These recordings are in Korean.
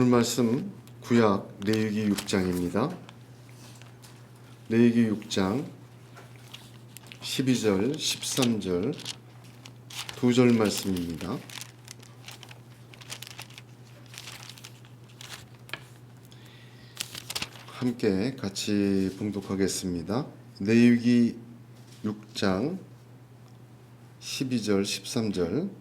오늘 말씀 구약 레위기 6장입니다. 레위기 6장 12절, 13절 두 절 말씀입니다. 함께 같이 봉독하겠습니다. 레위기 6장 12절, 13절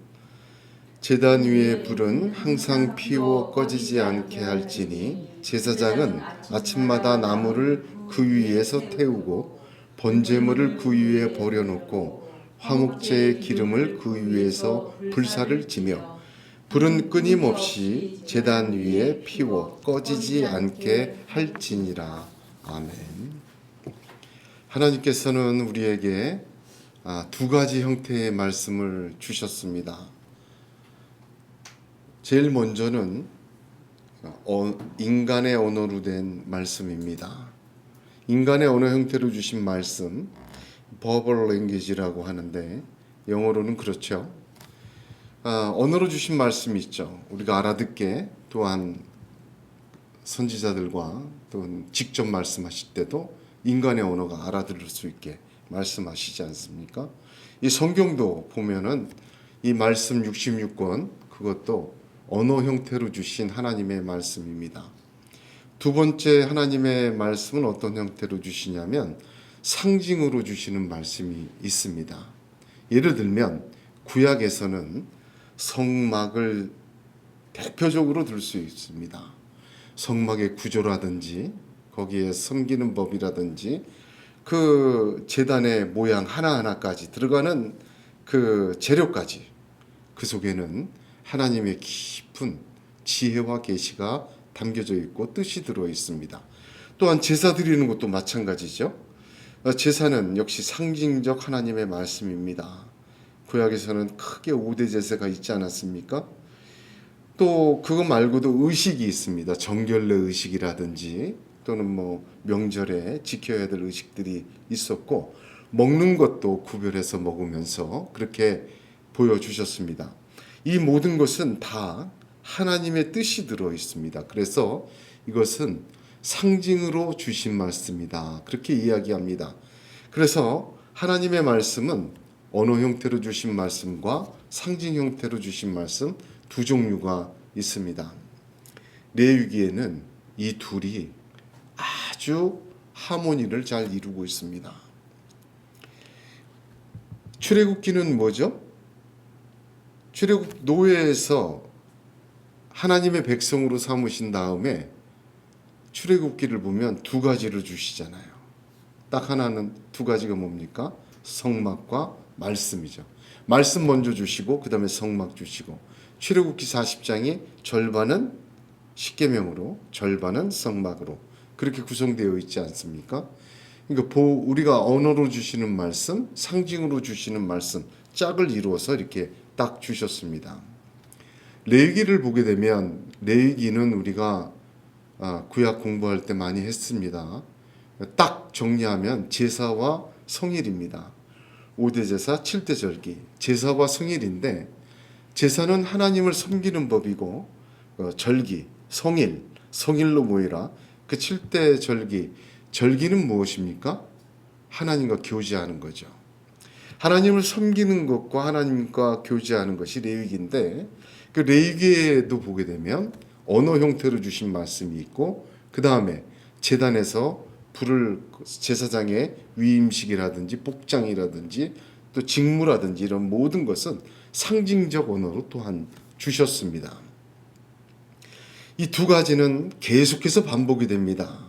제단 위의 불은 항상 피워 꺼지지 않게 할지니 제사장은 아침마다 나무를 그 위에서 태우고 번제물을 그 위에 버려놓고 화목제의 기름을 그 위에서 불사를 지며 불은 끊임없이 제단 위에 피워 꺼지지 않게 할지니라. 아멘. 하나님께서는 우리에게 두 가지 형태의 말씀을 주셨습니다. 제일 먼저는 인간의 언어로 된 말씀입니다. 인간의 언어 형태로 주신 말씀, verbal language라고 하는데 영어로는 그렇죠. 언어로 주신 말씀이 있죠. 우리가 알아듣게, 또한 선지자들과 또 직접 말씀하실 때도 인간의 언어가 알아들을 수 있게 말씀하시지 않습니까? 이 성경도 보면은 이 말씀 66권 그것도 언어 형태로 주신 하나님의 말씀입니다. 두 번째 하나님의 말씀은 어떤 형태로 주시냐면 상징으로 주시는 말씀이 있습니다. 예를 들면 구약에서는 성막을 대표적으로 들 수 있습니다. 성막의 구조라든지 거기에 섬기는 법이라든지 그 제단의 모양 하나하나까지 들어가는 그 재료까지 그 속에는 하나님의 깊은 지혜와 계시가 담겨져 있고 뜻이 들어 있습니다. 또한 제사 드리는 것도 마찬가지죠. 제사는 역시 상징적 하나님의 말씀입니다. 구약에서는 크게 5대 제사가 있지 않았습니까? 또 그거 말고도 의식이 있습니다. 정결례 의식이라든지 또는 명절에 지켜야 될 의식들이 있었고 먹는 것도 구별해서 먹으면서 그렇게 보여주셨습니다. 이 모든 것은 다 하나님의 뜻이 들어 있습니다. 그래서 이것은 상징으로 주신 말씀이다. 그렇게 이야기합니다. 그래서 하나님의 말씀은 언어 형태로 주신 말씀과 상징 형태로 주신 말씀 두 종류가 있습니다. 레위기에는 이 둘이 아주 하모니를 잘 이루고 있습니다. 출애굽기는 뭐죠? 출애굽 노예에서 하나님의 백성으로 삼으신 다음에 출애굽기를 보면 두 가지를 주시잖아요. 딱 하나는 두 가지가 뭡니까? 성막과 말씀이죠. 말씀 먼저 주시고 그 다음에 성막 주시고 출애굽기 40장이 절반은 십계명으로 절반은 성막으로 그렇게 구성되어 있지 않습니까? 그러니까 우리가 언어로 주시는 말씀, 상징으로 주시는 말씀 짝을 이루어서 이렇게 딱 주셨습니다. 레위기를 보게 되면 레위기는 우리가 구약 공부할 때 많이 했습니다. 딱 정리하면 제사와 성일입니다. 5대 제사, 7대 절기, 제사와 성일인데 제사는 하나님을 섬기는 법이고 절기, 성일로 모이라 그 7대 절기는 무엇입니까? 하나님과 교제하는 거죠. 하나님을 섬기는 것과 하나님과 교제하는 것이 레위기인데 그 레위기에도 보게 되면 언어 형태로 주신 말씀이 있고 그 다음에 제단에서 불을 제사장의 위임식이라든지 복장이라든지 또 직무라든지 이런 모든 것은 상징적 언어로 또한 주셨습니다. 이 두 가지는 계속해서 반복이 됩니다.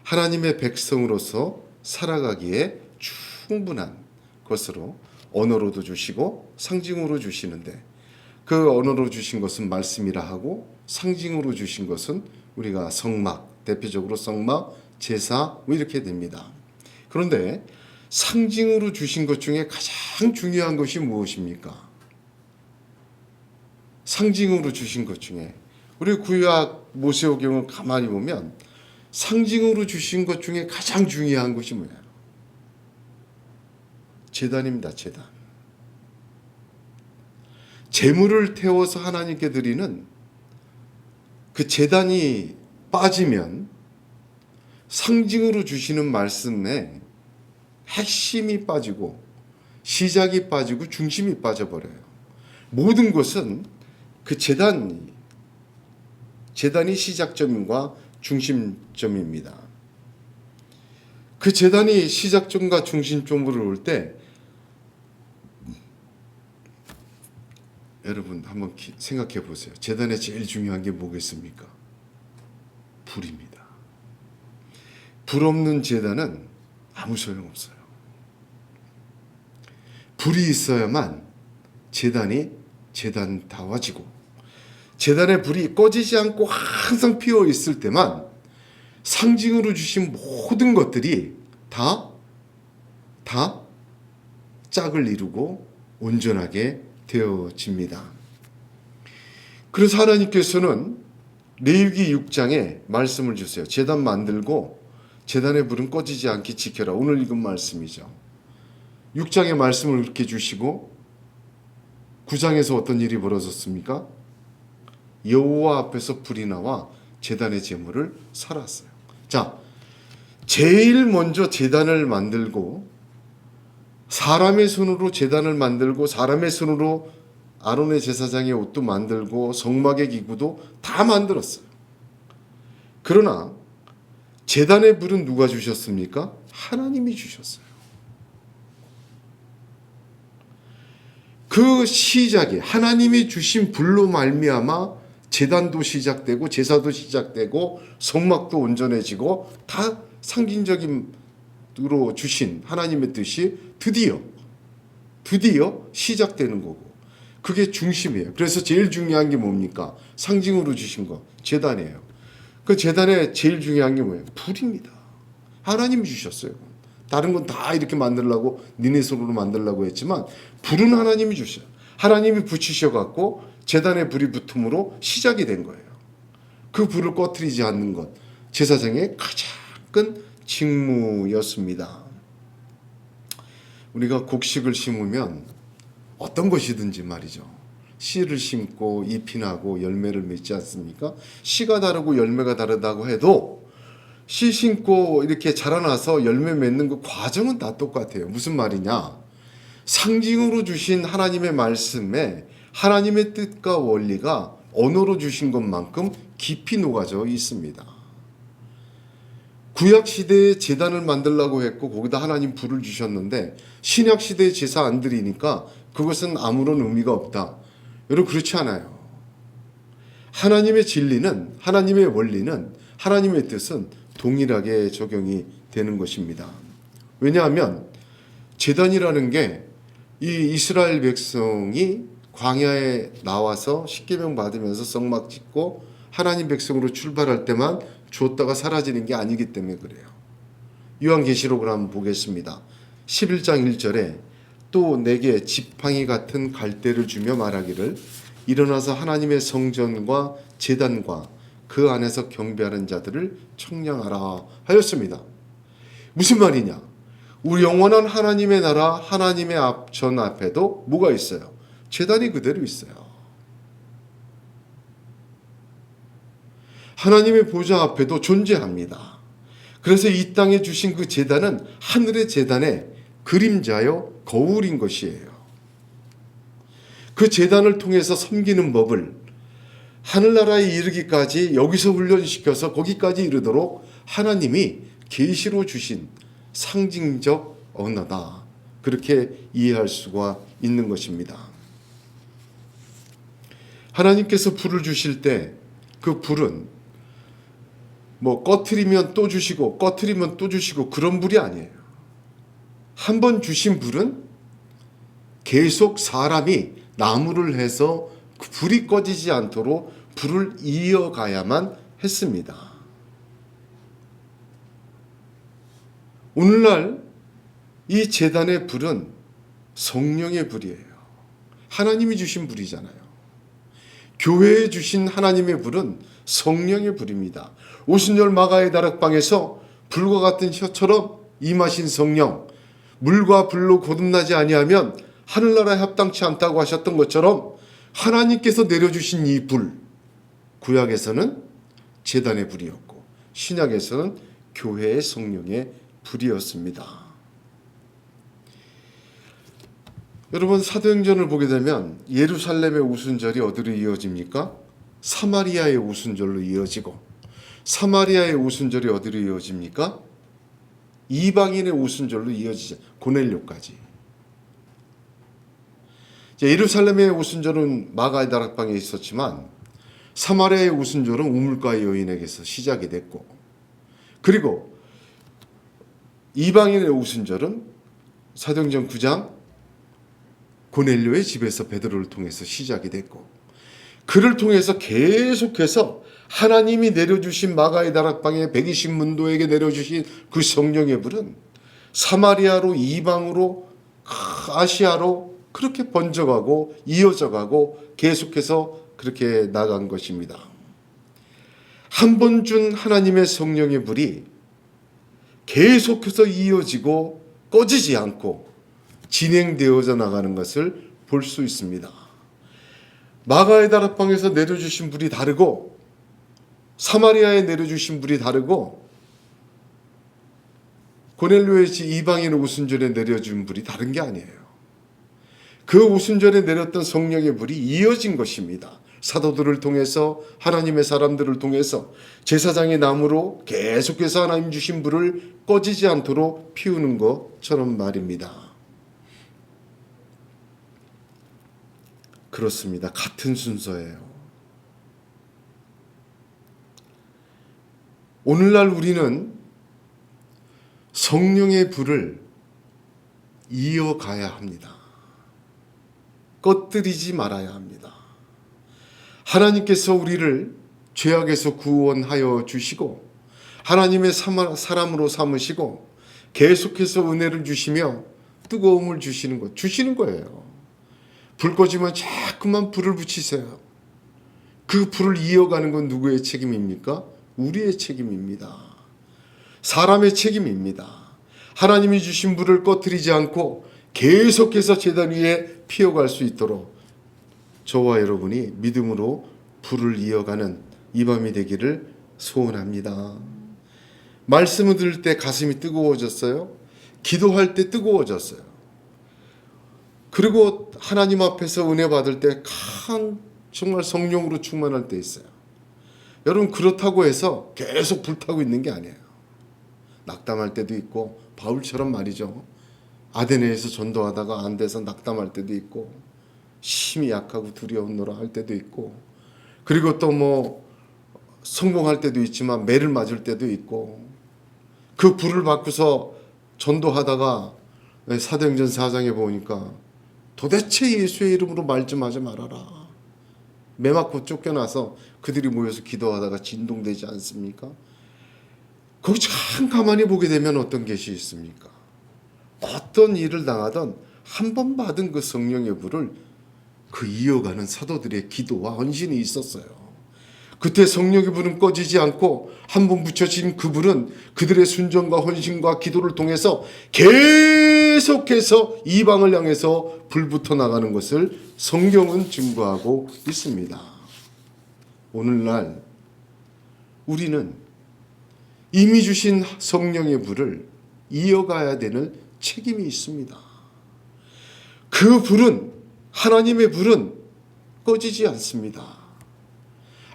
하나님의 백성으로서 살아가기에 충분한 것으로 언어로도 주시고 상징으로 주시는데 그 언어로 주신 것은 말씀이라 하고 상징으로 주신 것은 우리가 성막, 대표적으로 성막, 제사 이렇게 됩니다. 그런데 상징으로 주신 것 중에 가장 중요한 것이 무엇입니까? 상징으로 주신 것 중에 우리 구약 모세오경을 가만히 보면 상징으로 주신 것 중에 가장 중요한 것이 뭐예요? 제단입니다. 제단. 제물을 태워서 하나님께 드리는 그 제단이 빠지면 상징으로 주시는 말씀에 핵심이 빠지고 시작이 빠지고 중심이 빠져버려요. 모든 것은 그 제단이 시작점과 중심점입니다. 그 제단이 시작점과 중심점으로 올 때 여러분 한번 생각해 보세요. 제단에 제일 중요한 게 뭐겠습니까? 불입니다. 불 없는 제단은 아무 소용없어요. 불이 있어야만 제단이 제단다워지고, 제단의 불이 꺼지지 않고 항상 피어 있을 때만 상징으로 주신 모든 것들이 다 짝을 이루고 온전하게 되어집니다. 그래서 하나님께서는 레위기 6장에 말씀을 주세요. 제단 만들고 제단의 불은 꺼지지 않게 지켜라. 오늘 읽은 말씀이죠. 6장의 말씀을 그렇게 주시고 9장에서 어떤 일이 벌어졌습니까? 여호와 앞에서 불이 나와 제단의 제물을 살았어요. 자, 제일 먼저 제단을 만들고 사람의 손으로 제단을 만들고 사람의 손으로 아론의 제사장의 옷도 만들고 성막의 기구도 다 만들었어요. 그러나 제단의 불은 누가 주셨습니까? 하나님이 주셨어요. 그 시작이 하나님이 주신 불로 말미암아 제단도 시작되고 제사도 시작되고 성막도 온전해지고 다 상징적인 으로 주신 하나님의 뜻이 드디어 시작되는 거고, 그게 중심이에요. 그래서 제일 중요한 게 뭡니까? 상징으로 주신 거 제단이에요. 그 제단에 제일 중요한 게 뭐예요? 불입니다. 하나님이 주셨어요. 다른 건 다 이렇게 만들려고 니네 손으로 만들려고 했지만 불은 하나님이 주셔요. 하나님이 붙이셔갖고 제단에 불이 붙음으로 시작이 된 거예요. 그 불을 꺼트리지 않는 것, 제사장의 가장 큰 직무였습니다. 우리가 곡식을 심으면 어떤 것이든지 말이죠. 씨를 심고 잎이 나고 열매를 맺지 않습니까? 씨가 다르고 열매가 다르다고 해도 씨 심고 이렇게 자라나서 열매 맺는 그 과정은 다 똑같아요. 무슨 말이냐? 상징으로 주신 하나님의 말씀에 하나님의 뜻과 원리가 언어로 주신 것만큼 깊이 녹아져 있습니다. 구약 시대에 제단을 만들려고 했고 거기다 하나님 불을 주셨는데 신약 시대에 제사 안 드리니까 그것은 아무런 의미가 없다. 여러분, 그렇지 않아요. 하나님의 진리는, 하나님의 원리는, 하나님의 뜻은 동일하게 적용이 되는 것입니다. 왜냐하면 제단이라는 게 이 이스라엘 백성이 광야에 나와서 십계명 받으면서 성막 짓고 하나님 백성으로 출발할 때만 줬다가 사라지는 게 아니기 때문에 그래요. 요한계시록을 한번 보겠습니다. 11장 1절에 또 내게 지팡이 같은 갈대를 주며 말하기를 일어나서 하나님의 성전과 제단과 그 안에서 경배하는 자들을 청량하라 하였습니다. 무슨 말이냐? 우리 영원한 하나님의 나라, 하나님의 전 앞에도 뭐가 있어요? 제단이 그대로 있어요. 하나님의 보좌 앞에도 존재합니다. 그래서 이 땅에 주신 그 제단은 하늘의 제단의 그림자요 거울인 것이에요. 그 제단을 통해서 섬기는 법을 하늘나라에 이르기까지 여기서 훈련시켜서 거기까지 이르도록 하나님이 계시로 주신 상징적 언어다. 그렇게 이해할 수가 있는 것입니다. 하나님께서 불을 주실 때 그 불은 뭐 꺼트리면 또 주시고 꺼트리면 또 주시고 그런 불이 아니에요. 한 번 주신 불은 계속 사람이 나무를 해서 그 불이 꺼지지 않도록 불을 이어가야만 했습니다. 오늘날 이 제단의 불은 성령의 불이에요. 하나님이 주신 불이잖아요. 교회에 주신 하나님의 불은 성령의 불입니다. 오순절 마가의 다락방에서 불과 같은 혀처럼 임하신 성령, 물과 불로 거듭나지 아니하면 하늘나라에 합당치 않다고 하셨던 것처럼 하나님께서 내려주신 이 불, 구약에서는 제단의 불이었고 신약에서는 교회의 성령의 불이었습니다. 여러분 사도행전을 보게 되면 예루살렘의 오순절이 어디로 이어집니까? 사마리아의 오순절로 이어지고 사마리아의 오순절이 어디로 이어집니까? 이방인의 오순절로 이어지죠. 고넬료까지. 예루살렘의 오순절은 마가의 다락방에 있었지만 사마리아의 오순절은 우물가의 여인에게서 시작이 됐고 그리고 이방인의 오순절은 사도행전 9장 고넬료의 집에서 베드로를 통해서 시작이 됐고 그를 통해서 계속해서 하나님이 내려주신 마가의 다락방에 120문도에게 내려주신 그 성령의 불은 사마리아로 이방으로 아시아로 그렇게 번져가고 이어져가고 계속해서 그렇게 나간 것입니다. 한 번 준 하나님의 성령의 불이 계속해서 이어지고 꺼지지 않고 진행되어져 나가는 것을 볼 수 있습니다. 마가의 다락방에서 내려주신 불이 다르고 사마리아에 내려주신 불이 다르고 고넬료의 이방인 오순절에 내려준 불이 다른 게 아니에요. 그 오순절에 내렸던 성령의 불이 이어진 것입니다. 사도들을 통해서 하나님의 사람들을 통해서 제사장의 나무로 계속해서 하나님 주신 불을 꺼지지 않도록 피우는 것처럼 말입니다. 그렇습니다. 같은 순서예요. 오늘날 우리는 성령의 불을 이어가야 합니다. 꺼뜨리지 말아야 합니다. 하나님께서 우리를 죄악에서 구원하여 주시고 하나님의 사람으로 삼으시고 계속해서 은혜를 주시며 뜨거움을 주시는 거예요. 불 꺼지면 자꾸만 불을 붙이세요. 그 불을 이어가는 건 누구의 책임입니까? 우리의 책임입니다. 사람의 책임입니다. 하나님이 주신 불을 꺼뜨리지 않고 계속해서 제단 위에 피어갈 수 있도록 저와 여러분이 믿음으로 불을 이어가는 이 밤이 되기를 소원합니다. 말씀을 들을 때 가슴이 뜨거워졌어요. 기도할 때 뜨거워졌어요. 그리고 하나님 앞에서 은혜 받을 때 정말 성령으로 충만할 때 있어요. 여러분 그렇다고 해서 계속 불타고 있는 게 아니에요. 낙담할 때도 있고 바울처럼 말이죠. 아데네에서 전도하다가 안 돼서 낙담할 때도 있고 심히 약하고 두려운노라 할 때도 있고 그리고 또 성공할 때도 있지만 매를 맞을 때도 있고 그 불을 받고서 전도하다가 사도행전 4장에 보니까 도대체 예수의 이름으로 말 좀 하지 말아라. 매 맞고 쫓겨나서 그들이 모여서 기도하다가 진동되지 않습니까? 거기 참 가만히 보게 되면 어떤 것이 있습니까? 어떤 일을 당하던 한 번 받은 그 성령의 불을 그 이어가는 사도들의 기도와 헌신이 있었어요. 그때 성령의 불은 꺼지지 않고 한 번 붙여진 그 불은 그들의 순종과 헌신과 기도를 통해서 계속해서 이방을 향해서 불붙어 나가는 것을 성경은 증거하고 있습니다. 오늘날 우리는 이미 주신 성령의 불을 이어가야 되는 책임이 있습니다. 그 불은 하나님의 불은 꺼지지 않습니다.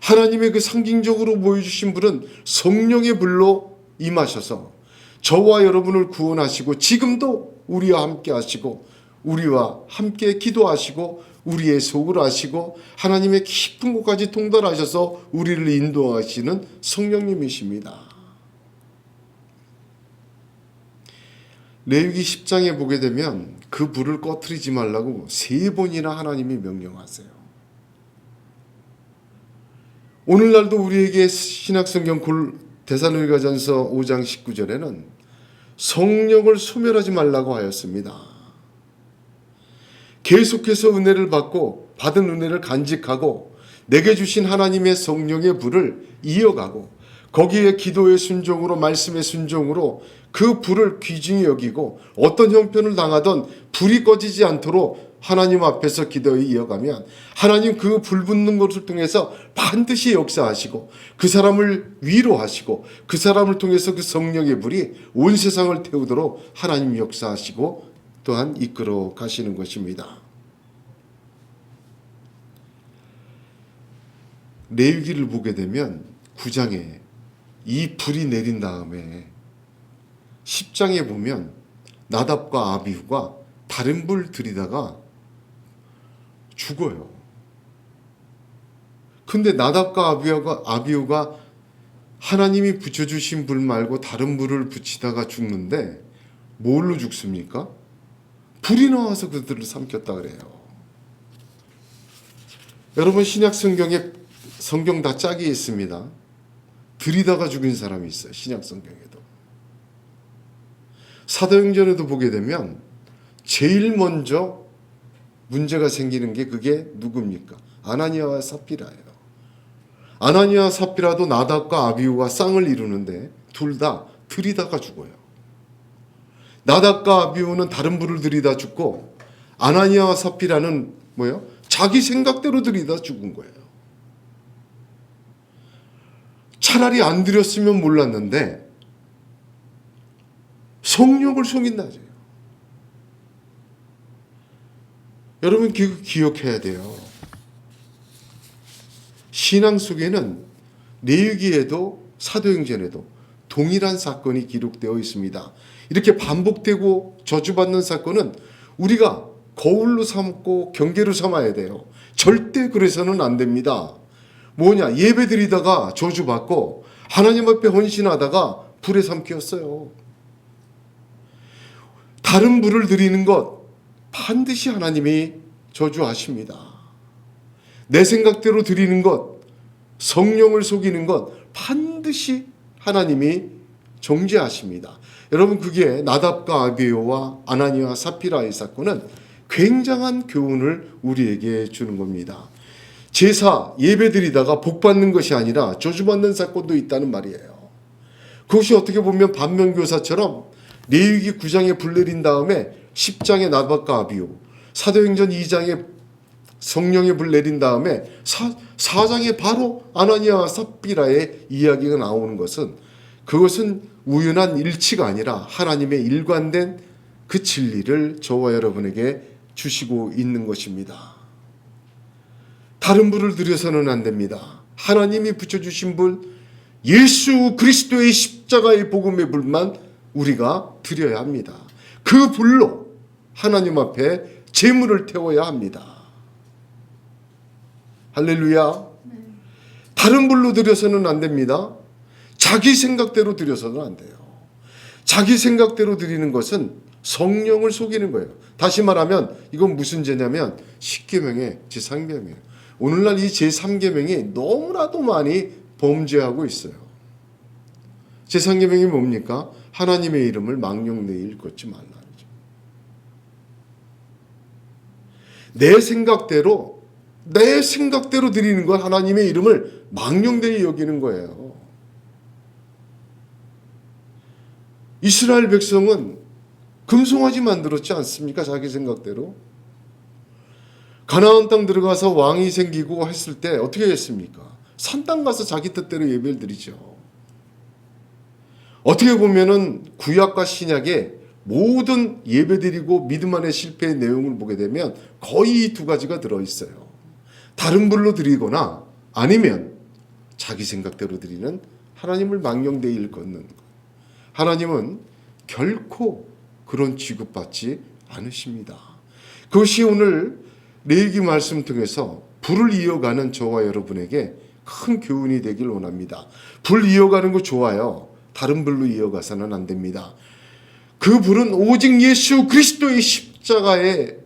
하나님의 그 상징적으로 보여주신 불은 성령의 불로 임하셔서 저와 여러분을 구원하시고 지금도 우리와 함께 하시고 우리와 함께 기도하시고 우리의 속을 아시고 하나님의 깊은 곳까지 통달하셔서 우리를 인도하시는 성령님이십니다. 레위기 10장에 보게 되면 그 불을 꺼트리지 말라고 3번이나 하나님이 명령하세요. 오늘날도 우리에게 신약성경 데살로니가전서 5장 19절에는 성령을 소멸하지 말라고 하였습니다. 계속해서 은혜를 받고 받은 은혜를 간직하고 내게 주신 하나님의 성령의 불을 이어가고 거기에 기도의 순종으로 말씀의 순종으로 그 불을 귀중히 여기고 어떤 형편을 당하던 불이 꺼지지 않도록 하나님 앞에서 기도에 이어가면 하나님 그 불붙는 것을 통해서 반드시 역사하시고 그 사람을 위로하시고 그 사람을 통해서 그 성령의 불이 온 세상을 태우도록 하나님 역사하시고 또한 이끌어 가시는 것입니다. 레위기를 보게 되면 9장에 이 불이 내린 다음에 10장에 보면 나답과 아비후가 다른 불 들이다가 죽어요. 근데 나답과 아비후가 하나님이 붙여주신 불 말고 다른 불을 붙이다가 죽는데 뭘로 죽습니까? 불이 나와서 그들을 삼켰다 그래요. 여러분 신약 성경에 성경 다 짝이 있습니다. 들이다가 죽인 사람이 있어요. 신약 성경에도. 사도행전에도 보게 되면 제일 먼저 문제가 생기는 게 그게 누굽니까? 아나니아와 삽비라예요. 아나니아와 삽비라도 나답과 아비후가 쌍을 이루는데 둘 다 들이다가 죽어요. 나답과 아비후는 다른 불을 들이다 죽고 아나니아와 삽비라는 뭐예요? 자기 생각대로 들이다 죽은 거예요. 차라리 안 들였으면 몰랐는데 성령을 속인다죠. 여러분 기억해야 돼요. 신앙 속에는 레위기에도 사도행전에도 동일한 사건이 기록되어 있습니다. 이렇게 반복되고 저주받는 사건은 우리가 거울로 삼고 경계로 삼아야 돼요. 절대 그래서는 안 됩니다. 뭐냐? 예배 드리다가 저주받고 하나님 앞에 헌신하다가 불에 삼켰어요. 다른 불을 드리는 것 반드시 하나님이 저주하십니다. 내 생각대로 드리는 것, 성령을 속이는 것 반드시 하나님이 정죄하십니다. 여러분 그게 나답과 아비후와 아나니아와 삽비라의 사건은 굉장한 교훈을 우리에게 주는 겁니다. 제사 예배드리다가 복받는 것이 아니라 저주받는 사건도 있다는 말이에요. 그것이 어떻게 보면 반면교사처럼 레위기 9장에 불 내린 다음에 10장에 나답과 아비후, 사도행전 2장에 성령의 불 내린 다음에 4장에 바로 아나니아와 삽비라의 이야기가 나오는 것은 그것은 우연한 일치가 아니라 하나님의 일관된 그 진리를 저와 여러분에게 주시고 있는 것입니다. 다른 불을 들여서는 안 됩니다. 하나님이 붙여주신 불, 예수 그리스도의 십자가의 복음의 불만 우리가 드려야 합니다. 그 불로 하나님 앞에 제물을 태워야 합니다. 할렐루야. 다른 불로 드려서는 안 됩니다. 자기 생각대로 드려서는 안 돼요. 자기 생각대로 드리는 것은 성령을 속이는 거예요. 다시 말하면 이건 무슨 죄냐면 10계명의 제3계명이에요. 오늘날 이 제3계명이 너무나도 많이 범죄하고 있어요. 제3계명이 뭡니까? 하나님의 이름을 망령되이 일컫지 말라. 내 생각대로 드리는 건 하나님의 이름을 망령되이 여기는 거예요. 이스라엘 백성은 금송아지 만들었지 않습니까? 자기 생각대로. 가나안 땅 들어가서 왕이 생기고 했을 때 어떻게 했습니까? 산땅 가서 자기 뜻대로 예배를 드리죠. 어떻게 보면은 구약과 신약의 모든 예배드리고 믿음 안의 실패의 내용을 보게 되면 거의 이 두 가지가 들어있어요. 다른 불로 드리거나 아니면 자기 생각대로 드리는 하나님을 망령되이 일컫는 것. 하나님은 결코 그런 취급받지 않으십니다. 그것이 오늘 레위기 말씀 통해서 불을 이어가는 저와 여러분에게 큰 교훈이 되길 원합니다. 불 이어가는 거 좋아요. 다른 불로 이어가서는 안 됩니다. 그 불은 오직 예수 그리스도의 십자가의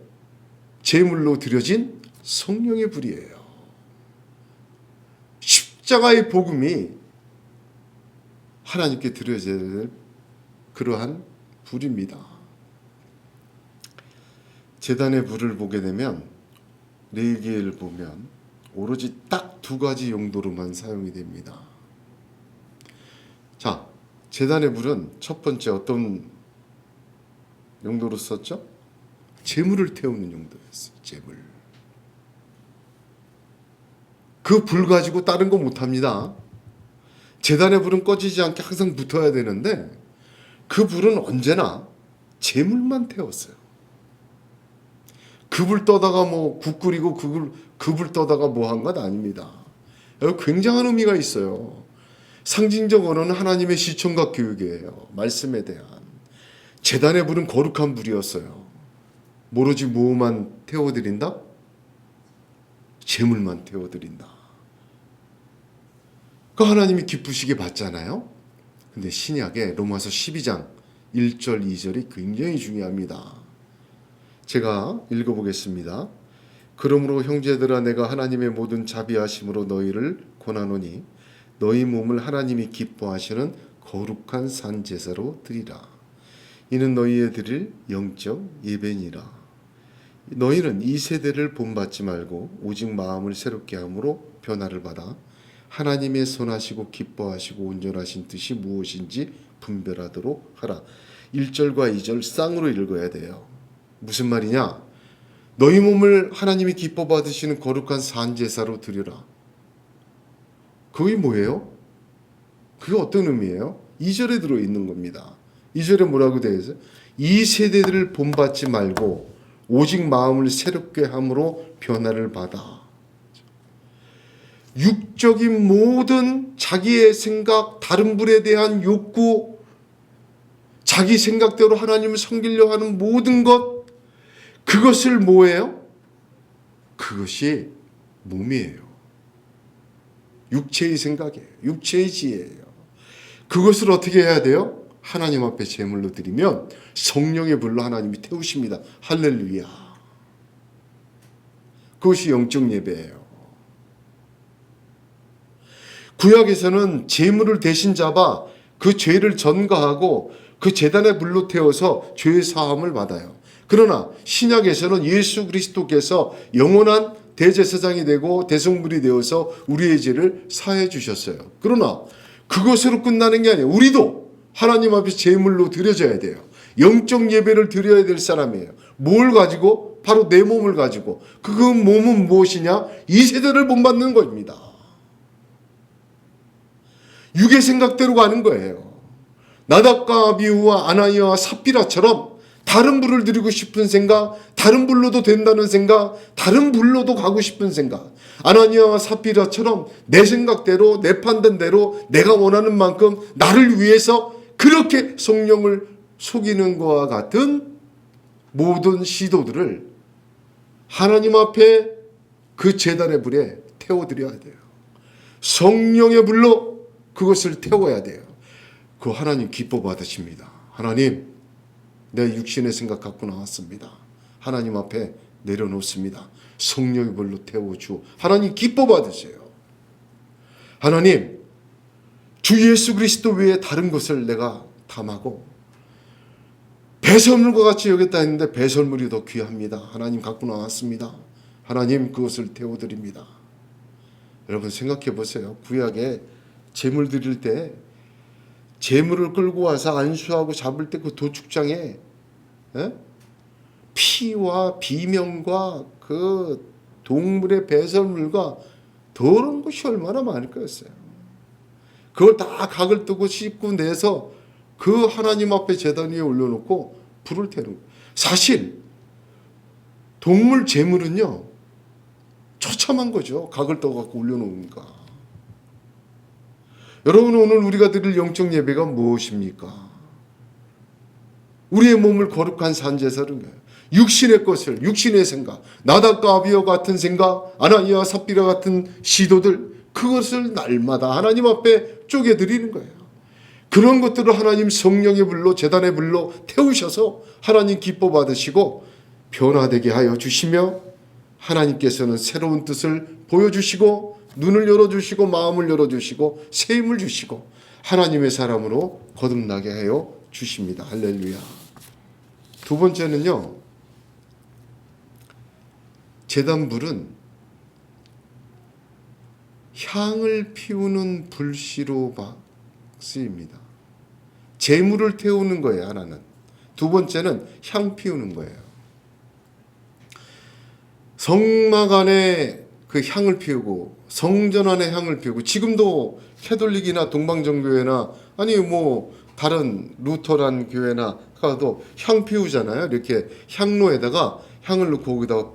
제물로 드려진 성령의 불이에요. 십자가의 복음이 하나님께 드려져야 될 그러한 불입니다. 제단의 불을 보게 되면 레위기를 보면 오로지 딱 두 가지 용도로만 사용이 됩니다. 자, 제단의 불은 첫 번째 어떤 용도로 썼죠? 재물을 태우는 용도였어요. 재물. 그 불 가지고 다른 거 못합니다. 제단의 불은 꺼지지 않게 항상 붙어야 되는데 그 불은 언제나 재물만 태웠어요. 그 불 떠다가 뭐 국 끓이고 그 불 떠다가 뭐 한 건 아닙니다. 여기 굉장한 의미가 있어요. 상징적 언어는 하나님의 시청각 교육이에요. 말씀에 대한. 제단의 불은 거룩한 불이었어요. 오로지 뭐만 태워드린다? 재물만 태워드린다. 그 하나님이 기쁘시게 봤잖아요. 근데 신약에 로마서 12장 1절 2절이 굉장히 중요합니다. 제가 읽어보겠습니다. 그러므로 형제들아 내가 하나님의 모든 자비하심으로 너희를 권하노니 너희 몸을 하나님이 기뻐하시는 거룩한 산 제사로 드리라. 이는 너희의 드릴 영적 예배니라. 너희는 이 세대를 본받지 말고 오직 마음을 새롭게 함으로 변화를 받아 하나님의 선하시고 기뻐하시고 온전하신 뜻이 무엇인지 분별하도록 하라. 1절과 2절 쌍으로 읽어야 돼요. 무슨 말이냐? 너희 몸을 하나님이 기뻐 받으시는 거룩한 산 제사로 드려라. 그게 뭐예요? 그게 어떤 의미예요? 2절에 들어있는 겁니다. 2절에 뭐라고 되어 있어요? 이 세대들을 본받지 말고 오직 마음을 새롭게 함으로 변화를 받아. 육적인 모든 자기의 생각, 다른 분에 대한 욕구, 자기 생각대로 하나님을 섬기려 하는 모든 것, 그것을 뭐예요? 그것이 몸이에요. 육체의 생각이에요. 육체의 지혜예요. 그것을 어떻게 해야 돼요? 하나님 앞에 제물로 드리면 성령의 불로 하나님이 태우십니다. 할렐루야. 그것이 영적 예배예요. 구약에서는 제물을 대신 잡아 그 죄를 전가하고 그 제단의 불로 태워서 죄의 사함을 받아요. 그러나 신약에서는 예수 그리스도께서 영원한 대제사장이 되고 대성물이 되어서 우리의 죄를 사해 주셨어요. 그러나 그것으로 끝나는 게 아니에요. 우리도 하나님 앞에 제물로 드려져야 돼요. 영적 예배를 드려야 될 사람이에요. 뭘 가지고? 바로 내 몸을 가지고. 그 몸은 무엇이냐? 이 세대를 본받는 겁니다. 육의 생각대로 가는 거예요. 나답과 아비후와 아나니아와 삽비라처럼 다른 불을 드리고 싶은 생각, 다른 불로도 된다는 생각, 다른 불로도 가고 싶은 생각. 아나니아와 삽비라처럼 내 생각대로, 내 판단대로 내가 원하는 만큼 나를 위해서 그렇게 성령을 속이는 것과 같은 모든 시도들을 하나님 앞에 그 제단의 불에 태워드려야 돼요. 성령의 불로 그것을 태워야 돼요. 그 하나님 기뻐 받으십니다. 하나님, 내 육신의 생각 갖고 나왔습니다. 하나님 앞에 내려놓습니다. 성령의 불로 태워주. 하나님 기뻐 받으세요. 하나님, 주 예수 그리스도 외에 다른 것을 내가 탐하고 배설물과 같이 여겼다 했는데 배설물이 더 귀합니다. 하나님 갖고 나왔습니다. 하나님 그것을 태워드립니다. 여러분 생각해 보세요. 구약에 제물 드릴 때 제물을 끌고 와서 안수하고 잡을 때 그 도축장에 피와 비명과 그 동물의 배설물과 더러운 것이 얼마나 많을 거였어요. 그걸 다 각을 뜨고 씻고 내서 그 하나님 앞에 제단 위에 올려놓고 불을 태우는 거예요. 사실 동물 제물은요 처참한 거죠. 각을 떠갖고 올려놓으니까. 여러분 오늘 우리가 드릴 영적 예배가 무엇입니까? 우리의 몸을 거룩한 산제사는 거예요. 육신의 것을, 육신의 생각, 나답과 아비와 같은 생각, 아나니아와 삽비라 같은 시도들, 그것을 날마다 하나님 앞에 쪼개드리는 거예요. 그런 것들을 하나님 성령의 불로, 제단의 불로 태우셔서 하나님 기뻐 받으시고 변화되게 하여 주시며 하나님께서는 새로운 뜻을 보여주시고 눈을 열어주시고 마음을 열어주시고 새 힘을 주시고 하나님의 사람으로 거듭나게 하여 주십니다. 할렐루야. 두 번째는요. 제단불은 향을 피우는 불씨로 쓰입니다. 재물을 태우는 거예요. 하나는. 두 번째는 향 피우는 거예요. 성막 안에 그 향을 피우고 성전 안에 향을 피우고, 지금도 캐톨릭이나 동방정교회나 아니 뭐 다른 루터란 교회나 가도 향 피우잖아요. 이렇게 향로에다가 향을 넣고 거기다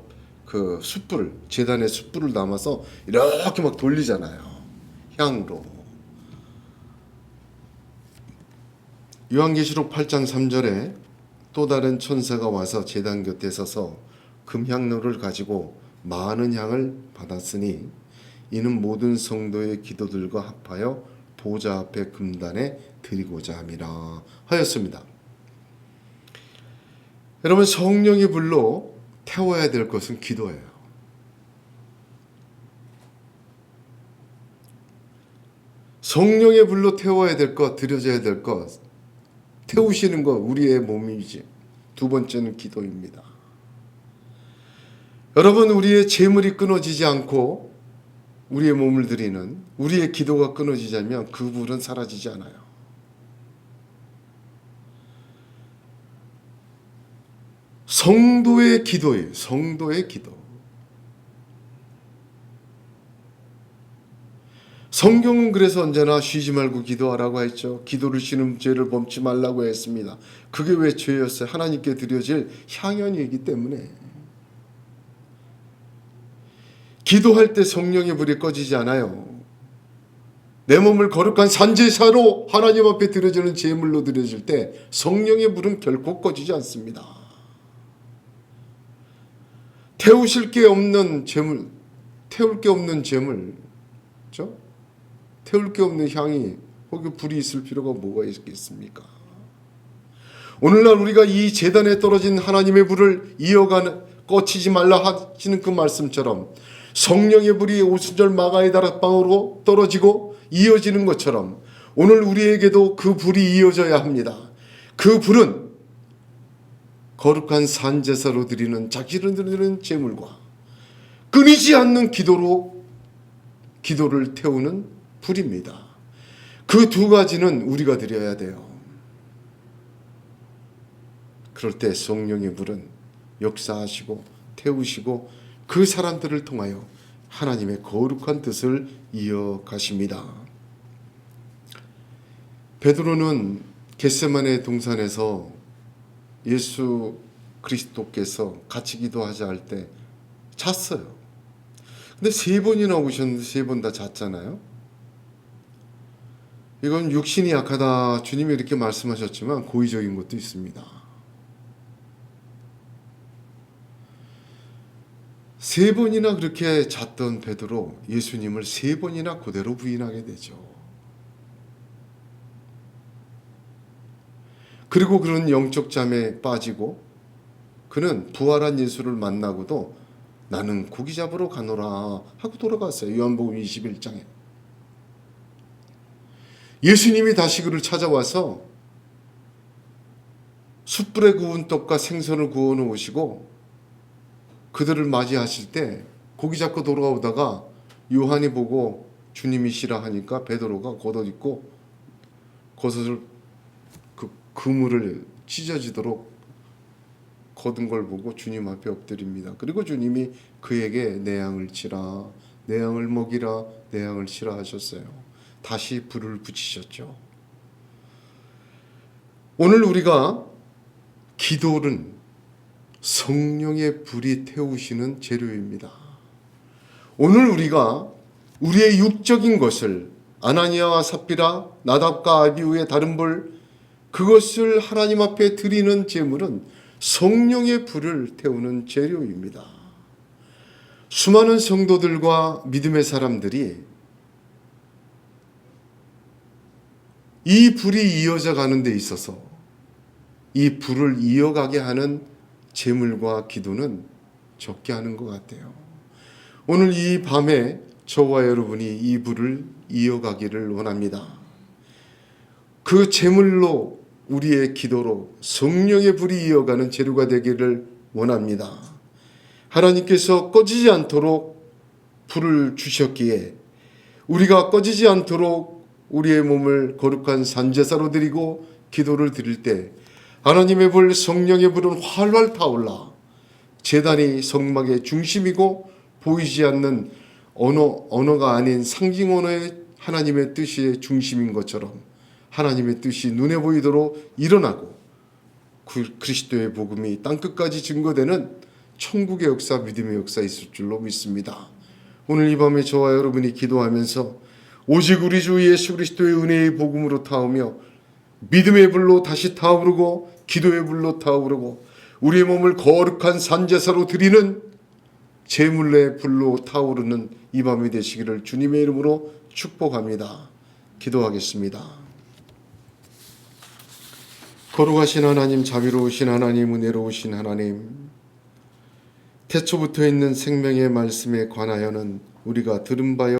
그 숯불을, 제단에 숯불을 담아서 이렇게 막 돌리잖아요. 향으로. 요한계시록 8장 3절에 또 다른 천사가 와서 제단 곁에 서서 금향로를 가지고 많은 향을 받았으니 이는 모든 성도의 기도들과 합하여 보좌 앞에 금단에 드리고자 함이라 하였습니다. 여러분, 성령의 불로 태워야 될 것은 기도예요. 성령의 불로 태워야 될 것, 드려져야 될 것, 태우시는 것, 우리의 몸이지. 두 번째는 기도입니다. 여러분, 우리의 재물이 끊어지지 않고 우리의 몸을 드리는, 우리의 기도가 끊어지자면 그 불은 사라지지 않아요. 성도의 기도예요. 성도의 기도. 성경은 그래서 언제나 쉬지 말고 기도하라고 했죠. 기도를 쉬는 죄를 범치 말라고 했습니다. 그게 왜 죄였어요? 하나님께 드려질 향연이기 때문에. 기도할 때 성령의 불이 꺼지지 않아요. 내 몸을 거룩한 산제사로 하나님 앞에 드려지는 제물로 드려질 때 성령의 불은 결코 꺼지지 않습니다. 태우실 게 없는 제물, 태울 게 없는 제물, 그렇죠? 태울 게 없는 향이 거기 불이 있을 필요가 뭐가 있겠습니까? 오늘날 우리가 이 제단에 떨어진 하나님의 불을 이어가는, 꺼치지 말라 하시는 그 말씀처럼 성령의 불이 오순절 마가의 다락방으로 떨어지고 이어지는 것처럼 오늘 우리에게도 그 불이 이어져야 합니다. 그 불은 거룩한 산제사로 드리는, 자기를 드리는 제물과 끊이지 않는 기도로 기도를 태우는 불입니다. 그 두 가지는 우리가 드려야 돼요. 그럴 때 성령의 불은 역사하시고 태우시고 그 사람들을 통하여 하나님의 거룩한 뜻을 이어가십니다. 베드로는 겟세마네 동산에서 예수 그리스도께서 같이 기도하자 할 때 잤어요. 근데 3번이나 오셨는데 3번 다 잤잖아요. 이건 육신이 약하다, 주님이 이렇게 말씀하셨지만 고의적인 것도 있습니다. 3번이나 그렇게 잤던 베드로, 예수님을 3번이나 그대로 부인하게 되죠. 그리고 그런 영적 잠에 빠지고 그는 부활한 예수를 만나고도 나는 고기 잡으러 가노라 하고 돌아갔어요. 요한복음 21장에. 예수님이 다시 그를 찾아와서 숯불에 구운 떡과 생선을 구워 놓으시고 그들을 맞이하실 때 고기 잡고 돌아오다가 요한이 보고 주님이시라 하니까 베드로가 걷어입고 겉을 그 그물을 찢어지도록 거둔 걸 보고 주님 앞에 엎드립니다. 그리고 주님이 그에게 내 양을 치라, 내 양을 먹이라, 내 양을 치라 하셨어요. 다시 불을 붙이셨죠. 오늘 우리가 기도는 성령의 불이 태우시는 재료입니다. 오늘 우리가 우리의 육적인 것을, 아나니아와 삽비라, 나답과 아비후의 다른 불, 그것을 하나님 앞에 드리는 제물은 성령의 불을 태우는 재료입니다. 수많은 성도들과 믿음의 사람들이 이 불이 이어져 가는 데 있어서 이 불을 이어가게 하는 제물과 기도는 적게 하는 것 같아요. 오늘 이 밤에 저와 여러분이 이 불을 이어가기를 원합니다. 그 제물로, 우리의 기도로 성령의 불이 이어가는 재료가 되기를 원합니다. 하나님께서 꺼지지 않도록 불을 주셨기에 우리가 꺼지지 않도록 우리의 몸을 거룩한 산제사로 드리고 기도를 드릴 때 하나님의 불, 성령의 불은 활활 타올라 제단이 성막의 중심이고 보이지 않는 언어가 아닌 상징 언어의 하나님의 뜻의 중심인 것처럼 하나님의 뜻이 눈에 보이도록 일어나고 그리스도의 복음이 땅끝까지 증거되는 천국의 역사, 믿음의 역사 있을 줄로 믿습니다. 오늘 이 밤에 저와 여러분이 기도하면서 오직 우리 주 예수 그리스도의 은혜의 복음으로 타오며 믿음의 불로 다시 타오르고 기도의 불로 타오르고 우리의 몸을 거룩한 산제사로 드리는 제물의 불로 타오르는 이 밤이 되시기를 주님의 이름으로 축복합니다. 기도하겠습니다. 거룩하신 하나님, 자비로우신 하나님, 은혜로우신 하나님, 태초부터 있는 생명의 말씀에 관하여는 우리가 들은 바요